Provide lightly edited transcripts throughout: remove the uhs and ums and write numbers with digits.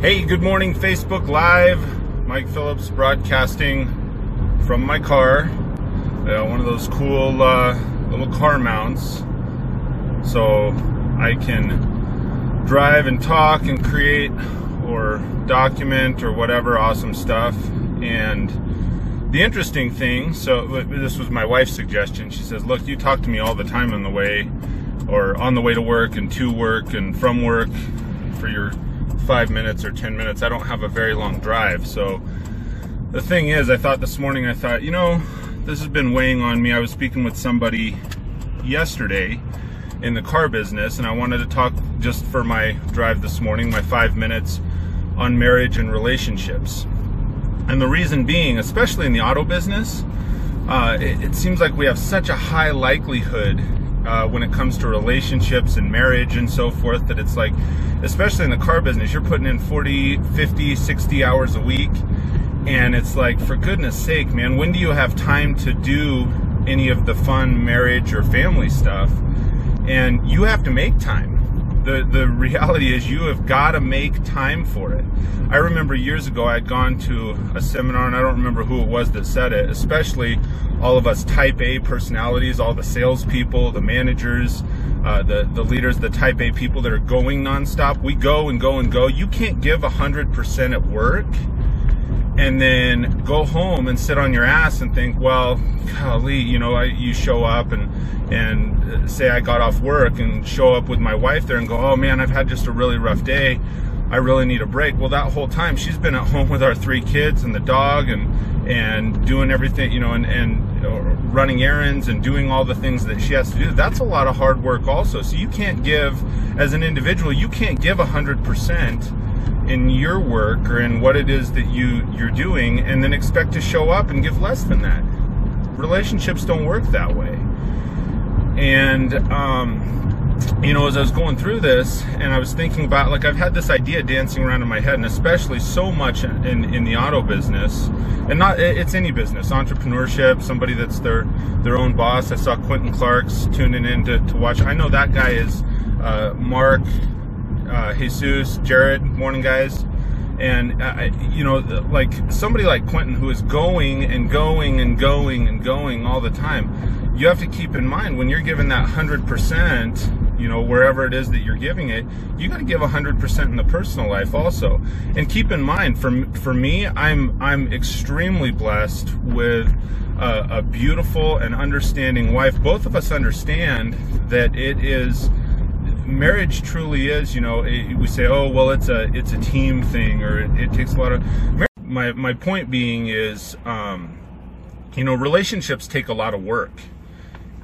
Hey, good morning, Facebook Live. Mike Phillips broadcasting from my car. One of those cool little car mounts, so I can drive and talk and create or document or whatever awesome stuff. And the interesting thing, so this was my wife's suggestion. She says, look, you talk to me all the time on the way to work and to work and from work for your 5 minutes or 10 minutes. I don't have a very long drive. So the thing is, I thought this morning, you know, this has been weighing on me. I was speaking with somebody yesterday in the car business, and I wanted to talk just for my drive this morning, my 5 minutes on marriage and relationships. And the reason being, especially in the auto business, it seems like we have such a high likelihood when it comes to relationships and marriage and so forth, that it's like, especially in the car business, you're putting in 40, 50, 60 hours a week. And it's like, for goodness sake, man, when do you have time to do any of the fun marriage or family stuff? And you have to make time. The reality is, you have got to make time for it. I remember years ago, I'd gone to a seminar, and I don't remember who it was that said it, especially all of us type A personalities, all the salespeople, the managers, the leaders, the type A people that are going nonstop. We go and go and go. You can't give 100% at work and then go home and sit on your ass and think, well, golly, you know, you show up and say I got off work and show up with my wife there and go, oh man, I've had just a really rough day. I really need a break. Well, that whole time she's been at home with our 3 kids and the dog and doing everything, you know, and running errands and doing all the things that she has to do. That's a lot of hard work also. So you can't give, as an individual, you can't give 100% in your work or in what it is that you're doing and then expect to show up and give less than that. Relationships don't work that way. And you know, as I was going through this and I was thinking about, like, I've had this idea dancing around in my head, and especially so much in the auto business, and it's any business, entrepreneurship, somebody that's their own boss. I saw Quentin Clark's tuning in to watch. I know that guy is Mark, Jesus, Jared, morning guys. And you know, like somebody like Quentin, who is going and going and going and going all the time, you have to keep in mind, when you're given that 100%, you know, wherever it is that you're giving it, you got to give 100% in the personal life also. And keep in mind, for me, I'm extremely blessed with a beautiful and understanding wife. Both of us understand that it is, marriage truly is, you know, we say, oh, well, it's a team thing, or it takes a lot of, my point being is, you know, relationships take a lot of work.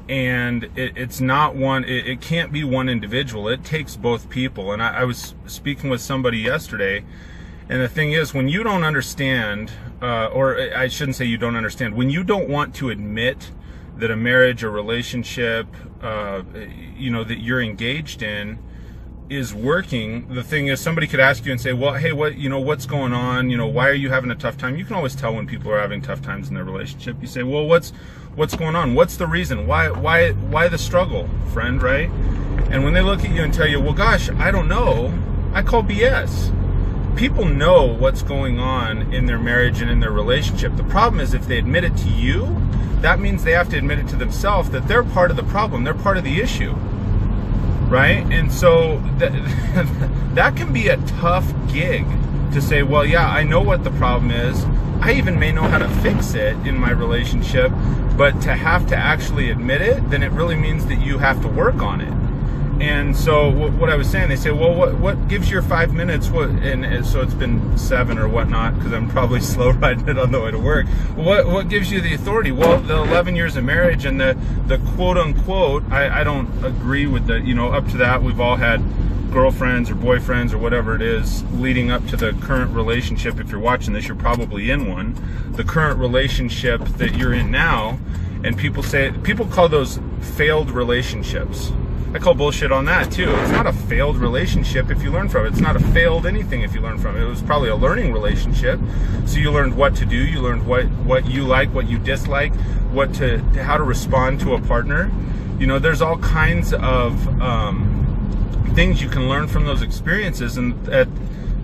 And it's not one, it can't be one individual. It takes both people. And I was speaking with somebody yesterday, and the thing is, when you don't understand, or I shouldn't say you don't understand, when you don't want to admit that a marriage or relationship, you know, that you're engaged in is working, the thing is, somebody could ask you and say, well, hey, what's going on? You know, why are you having a tough time? You can always tell when people are having tough times in their relationship. You say, well, what's going on? What's the reason? Why the struggle, friend, right? And when they look at you and tell you, well, gosh, I don't know, I call BS. People know what's going on in their marriage and in their relationship. The problem is, if they admit it to you, that means they have to admit it to themselves that they're part of the problem, they're part of the issue, right? And so that can be a tough gig to say, well, yeah, I know what the problem is. I even may know how to fix it in my relationship, but to have to actually admit it, then it really means that you have to work on it. And so what I was saying, they say, well, what gives your 5 minutes? And so it's been 7 or whatnot, because I'm probably slow riding it on the way to work. What gives you the authority? Well, the 11 years of marriage and the quote unquote, I don't agree with the, you know, up to that, we've all had girlfriends or boyfriends or whatever it is leading up to the current relationship. If you're watching this, you're probably in one. The current relationship that you're in now, and people call those failed relationships. I call bullshit on that too. It's not a failed relationship if you learn from it. It's not a failed anything if you learn from it. It was probably a learning relationship. So you learned what to do. You learned what you like, what you dislike, how to respond to a partner. You know, there's all kinds of things you can learn from those experiences, and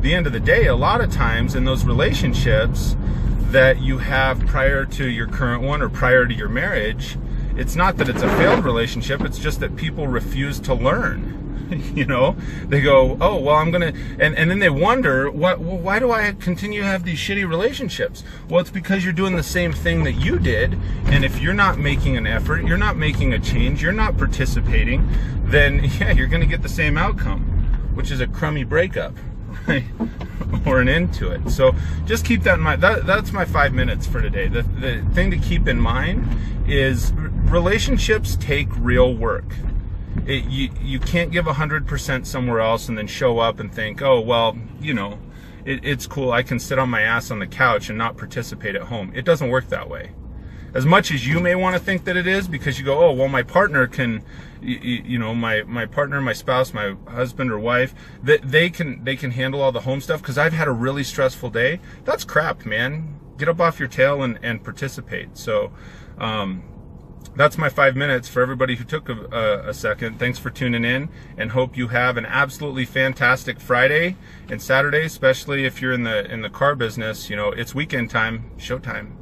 the end of the day, a lot of times in those relationships that you have prior to your current one or prior to your marriage, it's not that it's a failed relationship, it's just that people refuse to learn. You know, they go, oh, well, I'm going to, and then they wonder, why do I continue to have these shitty relationships? Well, it's because you're doing the same thing that you did. And if you're not making an effort, you're not making a change, you're not participating, then yeah, you're going to get the same outcome, which is a crummy breakup, right? Or an end to it. So just keep that in mind. That's my 5 minutes for today. The thing to keep in mind is relationships take real work. You can't give 100% somewhere else and then show up and think, oh, well, you know, it's cool. I can sit on my ass on the couch and not participate at home. It doesn't work that way. As much as you may want to think that it is, because you go, oh, well, my partner can, you know, my partner, my spouse, my husband or wife, that they can handle all the home stuff because I've had a really stressful day. That's crap, man. Get up off your tail and participate. So, that's my 5 minutes for everybody who took a second. Thanks for tuning in, and hope you have an absolutely fantastic Friday and Saturday, especially if you're in the car business. You know, it's weekend time, showtime.